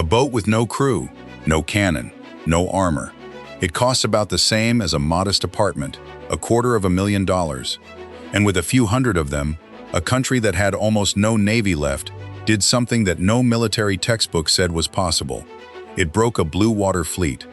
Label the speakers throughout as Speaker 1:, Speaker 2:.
Speaker 1: boat with no crew, no cannon, no armor. It costs about the same as a modest apartment, $250,000. And with a few hundred of them, a country that had almost no navy left did something that no military textbook said was possible. It broke a blue water fleet.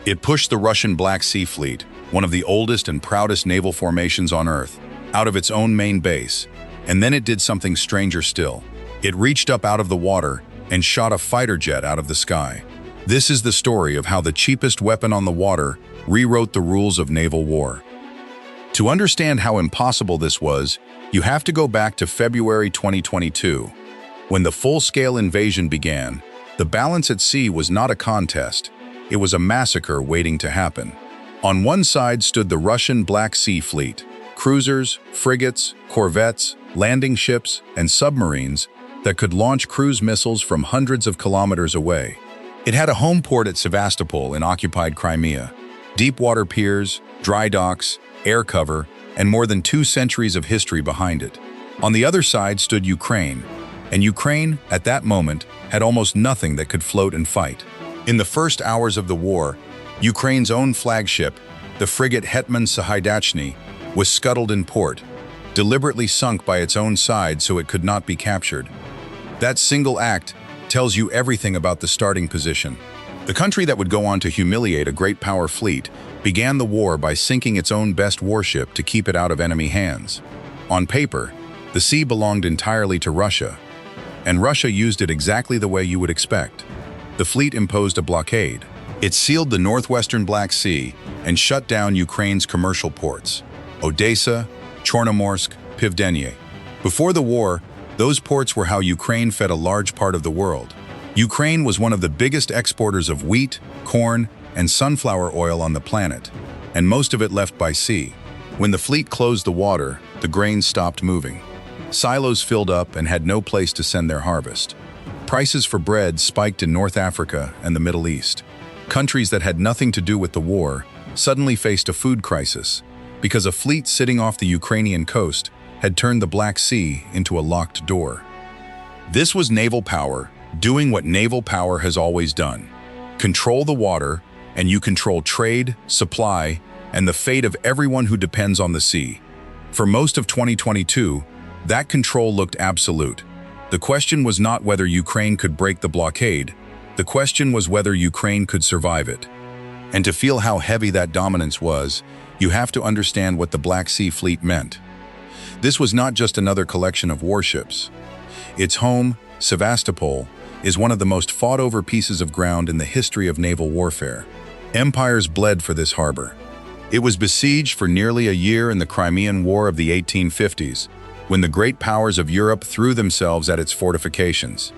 Speaker 1: It pushed the Russian Black Sea Fleet, one of the oldest and proudest naval formations on Earth, out of its own main base. And then it did something stranger still. It reached up out of the water and shot a fighter jet out of the sky. This is the story of how the cheapest weapon on the water rewrote the rules of naval war. To understand how impossible this was, you have to go back to February 2022. When the full-scale invasion began, the balance at sea was not a contest. It was a massacre waiting to happen. On one side stood the Russian Black Sea Fleet, cruisers, frigates, corvettes, landing ships, and submarines that could launch cruise missiles from hundreds of kilometers away. It had a home port at Sevastopol in occupied Crimea, deep water piers, dry docks, air cover, and more than 2 centuries of history behind it. On the other side stood Ukraine, and Ukraine, at that moment, had almost nothing that could float and fight. In the first hours of the war, Ukraine's own flagship, the frigate Hetman Sahaidachny, was scuttled in port, deliberately sunk by its own side so it could not be captured. That single act tells you everything about the starting position. The country that would go on to humiliate a great power fleet began the war by sinking its own best warship to keep it out of enemy hands. On paper, the sea belonged entirely to Russia, and Russia used it exactly the way you would expect. The fleet imposed a blockade. It sealed the northwestern Black Sea and shut down Ukraine's commercial ports, Odessa, Chornomorsk, Pivdenie. Before the war, those ports were how Ukraine fed a large part of the world. Ukraine was one of the biggest exporters of wheat, corn, and sunflower oil on the planet, and most of it left by sea. When the fleet closed the water, the grain stopped moving. Silos filled up and had no place to send their harvest. Prices for bread spiked in North Africa and the Middle East. Countries that had nothing to do with the war suddenly faced a food crisis because a fleet sitting off the Ukrainian coast had turned the Black Sea into a locked door. This was naval power doing what naval power has always done. Control the water, and you control trade, supply, and the fate of everyone who depends on the sea. For most of 2022, that control looked absolute. The question was not whether Ukraine could break the blockade. The question was whether Ukraine could survive it. And to feel how heavy that dominance was, you have to understand what the Black Sea Fleet meant. This was not just another collection of warships. Its home, Sevastopol, is one of the most fought-over pieces of ground in the history of naval warfare. Empires bled for this harbor. It was besieged for nearly a year in the Crimean War of the 1850s, when the great powers of Europe threw themselves at its fortifications.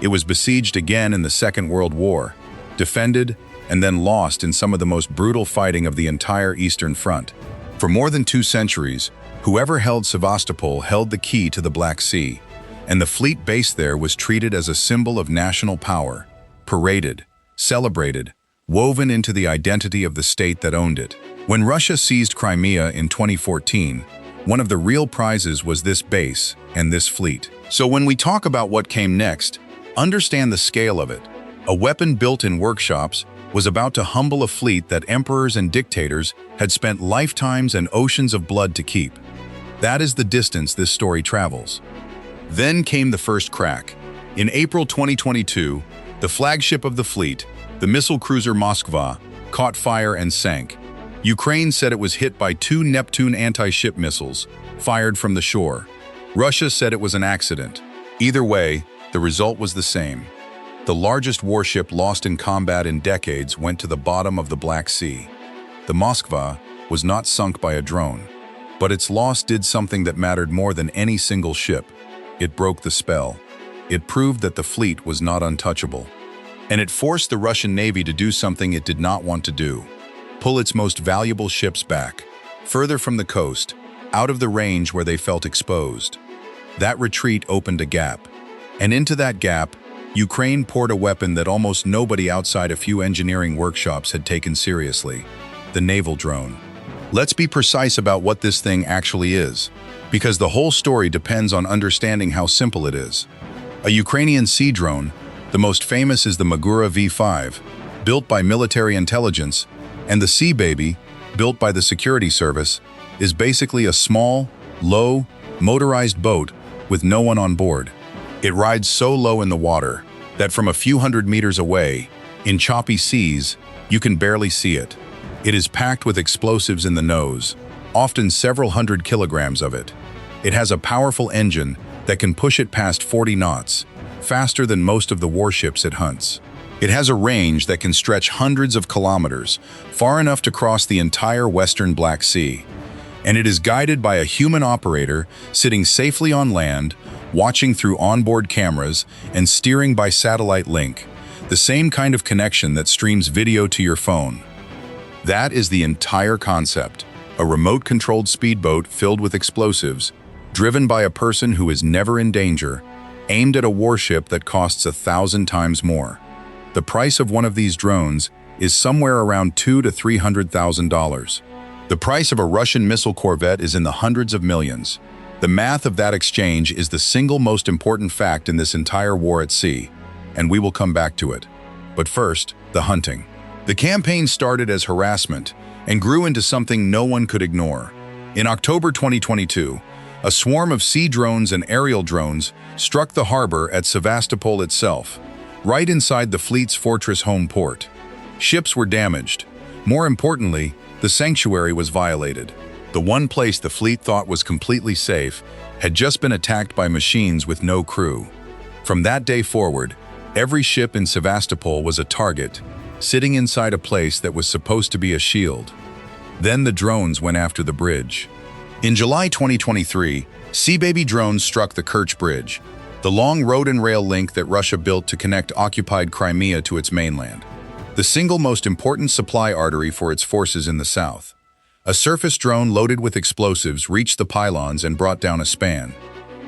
Speaker 1: It was besieged again in the Second World War, defended, and then lost in some of the most brutal fighting of the entire Eastern Front. For more than 2 centuries, whoever held Sevastopol held the key to the Black Sea, and the fleet based there was treated as a symbol of national power, paraded, celebrated, woven into the identity of the state that owned it. When Russia seized Crimea in 2014, one of the real prizes was this base and this fleet. So when we talk about what came next, understand the scale of it. A weapon built in workshops was about to humble a fleet that emperors and dictators had spent lifetimes and oceans of blood to keep. That is the distance this story travels. Then came the first crack. In April 2022, the flagship of the fleet, the missile cruiser Moskva, caught fire and sank. Ukraine said it was hit by 2 Neptune anti-ship missiles, fired from the shore. Russia said it was an accident. Either way, the result was the same. The largest warship lost in combat in decades went to the bottom of the Black Sea. The Moskva was not sunk by a drone, but its loss did something that mattered more than any single ship. It broke the spell. It proved that the fleet was not untouchable. And it forced the Russian Navy to do something it did not want to do: pull its most valuable ships back, further from the coast, out of the range where they felt exposed. That retreat opened a gap. And into that gap, Ukraine poured a weapon that almost nobody outside a few engineering workshops had taken seriously: the naval drone. Let's be precise about what this thing actually is, because the whole story depends on understanding how simple it is. A Ukrainian sea drone, The most famous is the Magura V5, built by military intelligence, and the Sea Baby, built by the security service, is basically a small, low, motorized boat with no one on board. It rides so low in the water that from a few hundred meters away, in choppy seas, you can barely see it. It is packed with explosives in the nose, often several hundred kilograms of it. It has a powerful engine that can push it past 40 knots, faster than most of the warships it hunts. It has a range that can stretch hundreds of kilometers, far enough to cross the entire western Black Sea. And it is guided by a human operator sitting safely on land, watching through onboard cameras, and steering by satellite link, the same kind of connection that streams video to your phone. That is the entire concept, a remote-controlled speedboat filled with explosives, driven by a person who is never in danger, aimed at a warship that costs 1,000 times more. The price of one of these drones is somewhere around $200,000 to $300,000. The price of a Russian missile corvette is in the hundreds of millions. The math of that exchange is the single most important fact in this entire war at sea, and we will come back to it. But first, the hunting. The campaign started as harassment and grew into something no one could ignore. In October 2022, a swarm of sea drones and aerial drones struck the harbor at Sevastopol itself, right inside the fleet's fortress home port. Ships were damaged. More importantly, the sanctuary was violated. The one place the fleet thought was completely safe had just been attacked by machines with no crew. From that day forward, every ship in Sevastopol was a target, sitting inside a place that was supposed to be a shield. Then the drones went after the bridge. In July 2023, Sea Baby drones struck the Kerch Bridge, the long road and rail link that Russia built to connect occupied Crimea to its mainland, the single most important supply artery for its forces in the south. A surface drone loaded with explosives reached the pylons and brought down a span.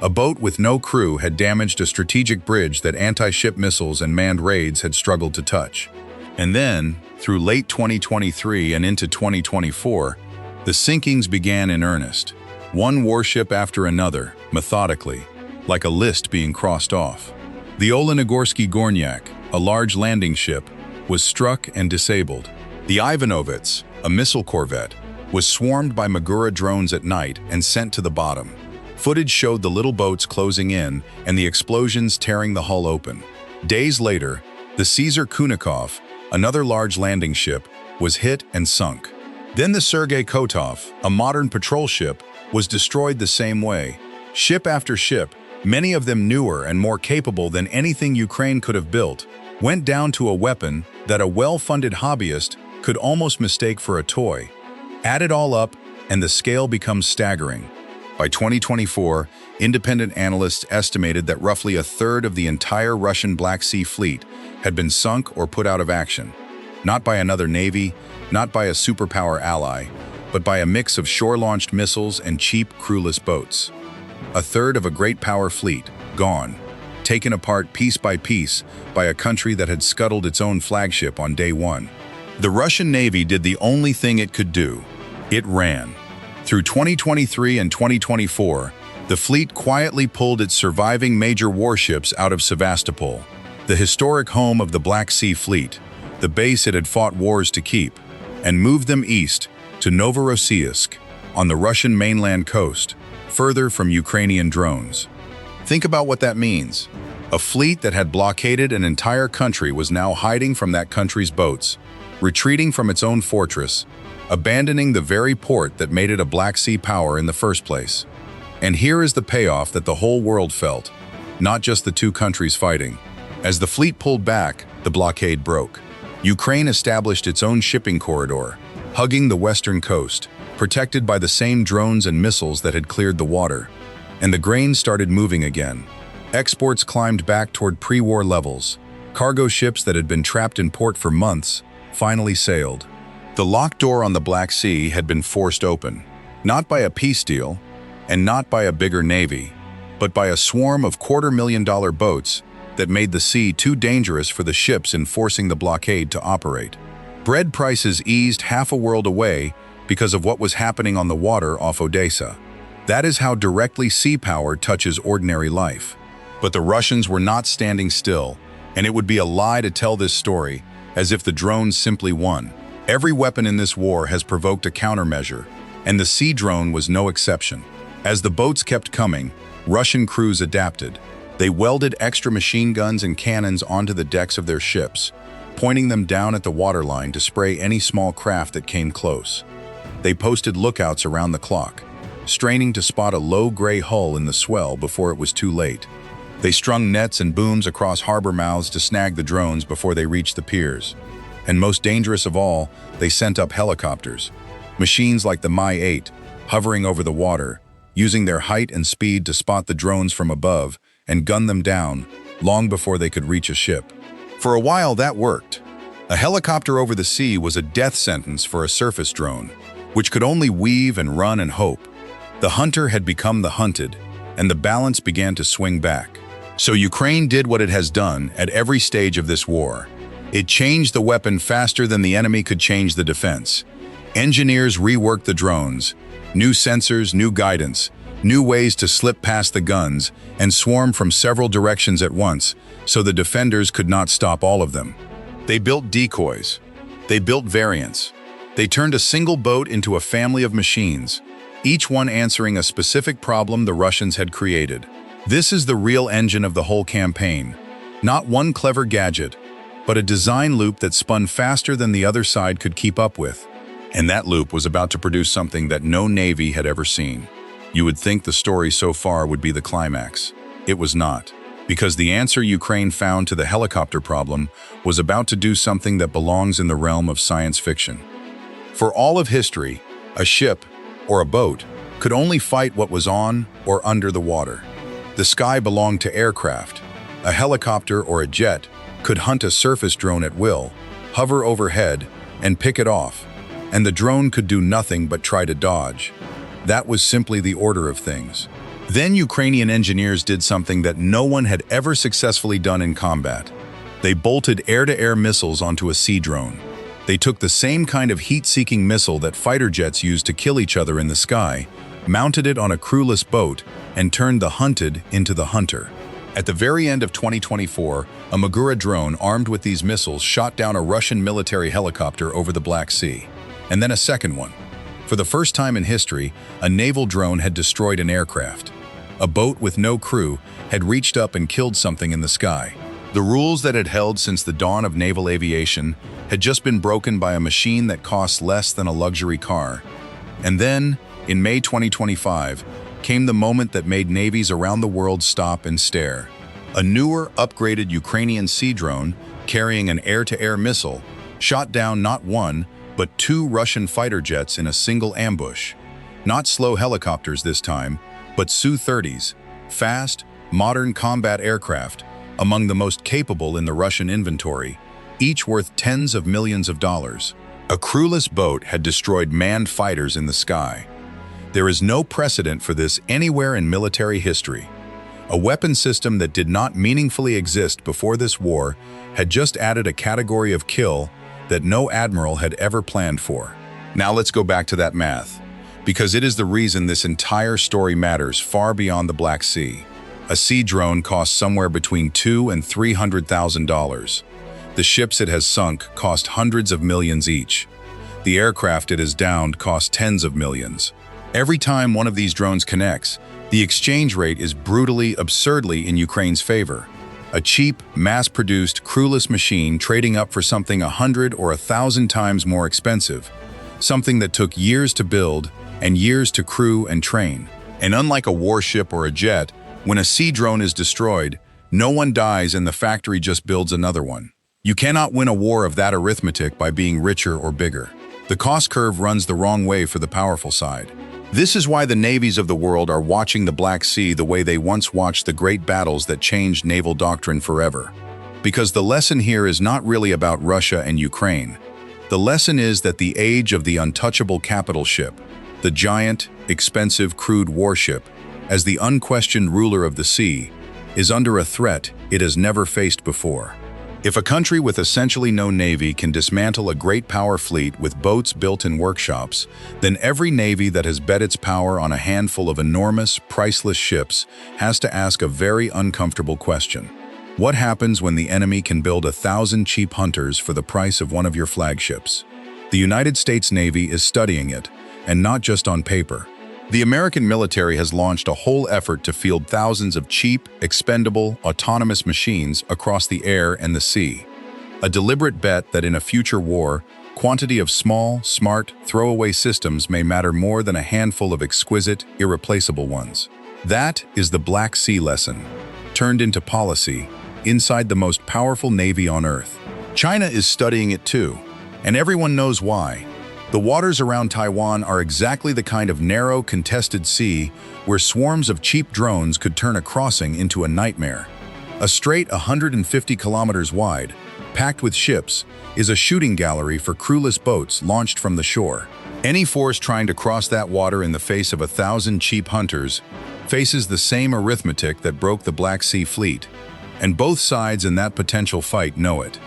Speaker 1: A boat with no crew had damaged a strategic bridge that anti-ship missiles and manned raids had struggled to touch. And then, through late 2023 and into 2024, the sinkings began in earnest, one warship after another, methodically, like a list being crossed off. The Olenigorsky Gornyak, a large landing ship, was struck and disabled. The Ivanovets, a missile corvette, was swarmed by Magura drones at night and sent to the bottom. Footage showed the little boats closing in and the explosions tearing the hull open. Days later, the Caesar Kunikov, another large landing ship, was hit and sunk. Then the Sergiy Kotov, a modern patrol ship, was destroyed the same way. Ship after ship, many of them newer and more capable than anything Ukraine could have built, went down to a weapon that a well-funded hobbyist could almost mistake for a toy. Add it all up, and the scale becomes staggering. By 2024, independent analysts estimated that roughly a third of the entire Russian Black Sea fleet had been sunk or put out of action. Not by another navy, not by a superpower ally, but by a mix of shore-launched missiles and cheap, crewless boats. A third of a great power fleet, gone, taken apart piece by piece by a country that had scuttled its own flagship on day one. The Russian Navy did the only thing it could do. It ran. Through 2023 and 2024, the fleet quietly pulled its surviving major warships out of Sevastopol, the historic home of the Black Sea Fleet, the base it had fought wars to keep, and moved them east to Novorossiysk, on the Russian mainland coast, further from Ukrainian drones. Think about what that means. A fleet that had blockaded an entire country was now hiding from that country's boats, retreating from its own fortress, abandoning the very port that made it a Black Sea power in the first place. And here is the payoff that the whole world felt, not just the two countries fighting. As the fleet pulled back, the blockade broke. Ukraine established its own shipping corridor, hugging the western coast, protected by the same drones and missiles that had cleared the water. And the grain started moving again. Exports climbed back toward pre-war levels. Cargo ships that had been trapped in port for months finally sailed. The locked door on the Black Sea had been forced open, not by a peace deal, and not by a bigger navy, but by a swarm of $250,000 boats that made the sea too dangerous for the ships enforcing the blockade to operate. Bread prices eased half a world away because of what was happening on the water off Odessa. That is how directly sea power touches ordinary life. But the Russians were not standing still. And it would be a lie to tell this story as if the drones simply won. Every weapon in this war has provoked a countermeasure, and the sea drone was no exception. As the boats kept coming, Russian crews adapted. They welded extra machine guns and cannons onto the decks of their ships, pointing them down at the waterline to spray any small craft that came close. They posted lookouts around the clock, straining to spot a low gray hull in the swell before it was too late. They strung nets and booms across harbor mouths to snag the drones before they reached the piers. And most dangerous of all, they sent up helicopters, machines like the Mi-8, hovering over the water, using their height and speed to spot the drones from above and gun them down long before they could reach a ship. For a while, that worked. A helicopter over the sea was a death sentence for a surface drone, which could only weave and run and hope. The hunter had become the hunted, and the balance began to swing back. So Ukraine did what it has done at every stage of this war. It changed the weapon faster than the enemy could change the defense. Engineers reworked the drones, new sensors, new guidance, new ways to slip past the guns and swarm from several directions at once, so the defenders could not stop all of them. They built decoys. They built variants. They turned a single boat into a family of machines, each one answering a specific problem the Russians had created. This is the real engine of the whole campaign. Not one clever gadget, but a design loop that spun faster than the other side could keep up with. And that loop was about to produce something that no navy had ever seen. You would think the story so far would be the climax. It was not, because the answer Ukraine found to the helicopter problem was about to do something that belongs in the realm of science fiction. For all of history, a ship, or a boat, could only fight what was on or under the water. The sky belonged to aircraft. A helicopter or a jet could hunt a surface drone at will, hover overhead, and pick it off, and the drone could do nothing but try to dodge. That was simply the order of things. Then Ukrainian engineers did something that no one had ever successfully done in combat. They bolted air-to-air missiles onto a sea drone. They took the same kind of heat-seeking missile that fighter jets use to kill each other in the sky, mounted it on a crewless boat, and turned the hunted into the hunter. At the very end of 2024, a Magura drone armed with these missiles shot down a Russian military helicopter over the Black Sea, and then a second one. For the first time in history, a naval drone had destroyed an aircraft. A boat with no crew had reached up and killed something in the sky. The rules that had held since the dawn of naval aviation had just been broken by a machine that costs less than a luxury car. And then, in May 2025, came the moment that made navies around the world stop and stare. A newer, upgraded Ukrainian sea drone, carrying an air-to-air missile, shot down not one, but two Russian fighter jets in a single ambush. Not slow helicopters this time, but Su-30s, fast, modern combat aircraft, among the most capable in the Russian inventory, each worth tens of millions of dollars. A crewless boat had destroyed manned fighters in the sky. There is no precedent for this anywhere in military history. A weapon system that did not meaningfully exist before this war had just added a category of kill that no admiral had ever planned for. Now let's go back to that math, because it is the reason this entire story matters far beyond the Black Sea. A sea drone costs somewhere between $200,000 and $300,000. The ships it has sunk cost hundreds of millions each. The aircraft it has downed cost tens of millions. Every time one of these drones connects, the exchange rate is brutally, absurdly in Ukraine's favor. A cheap, mass-produced, crewless machine trading up for something 100 or 1,000 times more expensive, something that took years to build and years to crew and train. And unlike a warship or a jet, when a sea drone is destroyed, no one dies and the factory just builds another one. You cannot win a war of that arithmetic by being richer or bigger. The cost curve runs the wrong way for the powerful side. This is why the navies of the world are watching the Black Sea the way they once watched the great battles that changed naval doctrine forever. Because the lesson here is not really about Russia and Ukraine. The lesson is that the age of the untouchable capital ship, the giant, expensive, crewed warship, as the unquestioned ruler of the sea, is under a threat it has never faced before. If a country with essentially no navy can dismantle a great power fleet with boats built in workshops, then every navy that has bet its power on a handful of enormous, priceless ships has to ask a very uncomfortable question. What happens when the enemy can build 1,000 cheap hunters for the price of one of your flagships? The United States Navy is studying it, and not just on paper. The American military has launched a whole effort to field thousands of cheap, expendable, autonomous machines across the air and the sea. A deliberate bet that in a future war, quantity of small, smart, throwaway systems may matter more than a handful of exquisite, irreplaceable ones. That is the Black Sea lesson, turned into policy, inside the most powerful navy on Earth. China is studying it too, and everyone knows why. The waters around Taiwan are exactly the kind of narrow, contested sea where swarms of cheap drones could turn a crossing into a nightmare. A straight 150 kilometers wide, packed with ships, is a shooting gallery for crewless boats launched from the shore. Any force trying to cross that water in the face of 1,000 cheap hunters faces the same arithmetic that broke the Black Sea Fleet, and both sides in that potential fight know it.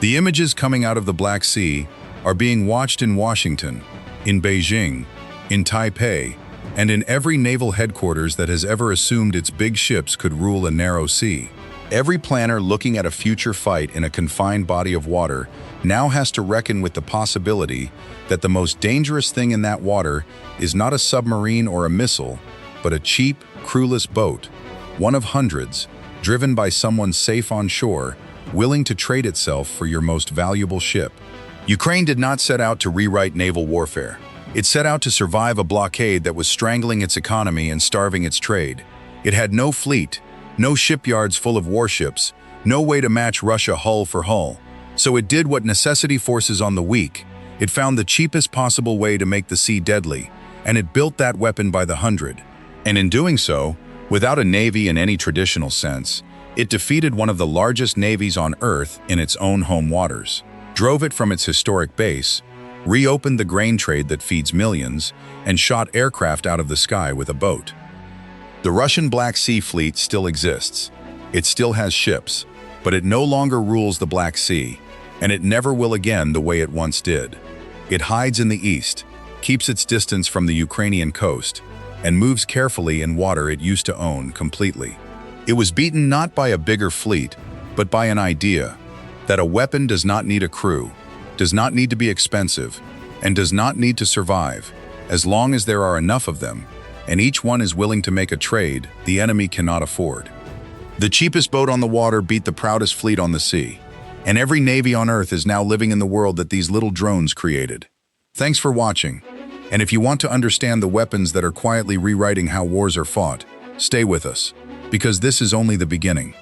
Speaker 1: The images coming out of the Black Sea are being watched in Washington, in Beijing, in Taipei, and in every naval headquarters that has ever assumed its big ships could rule a narrow sea. Every planner looking at a future fight in a confined body of water now has to reckon with the possibility that the most dangerous thing in that water is not a submarine or a missile, but a cheap, crewless boat, one of hundreds, driven by someone safe on shore, willing to trade itself for your most valuable ship. Ukraine did not set out to rewrite naval warfare. It set out to survive a blockade that was strangling its economy and starving its trade. It had no fleet, no shipyards full of warships, no way to match Russia hull for hull. So it did what necessity forces on the weak. It found the cheapest possible way to make the sea deadly, and it built that weapon by the hundred. And in doing so, without a navy in any traditional sense, it defeated one of the largest navies on Earth in its own home waters, drove it from its historic base, reopened the grain trade that feeds millions, and shot aircraft out of the sky with a boat. The Russian Black Sea Fleet still exists. It still has ships, but it no longer rules the Black Sea, and it never will again the way it once did. It hides in the east, keeps its distance from the Ukrainian coast, and moves carefully in water it used to own completely. It was beaten not by a bigger fleet, but by an idea that a weapon does not need a crew, does not need to be expensive, and does not need to survive. As long as there are enough of them, and each one is willing to make a trade the enemy cannot afford. The cheapest boat on the water beat the proudest fleet on the sea, and every navy on Earth is now living in the world that these little drones created. Thanks for watching, and if you want to understand the weapons that are quietly rewriting how wars are fought, stay with us, because this is only the beginning.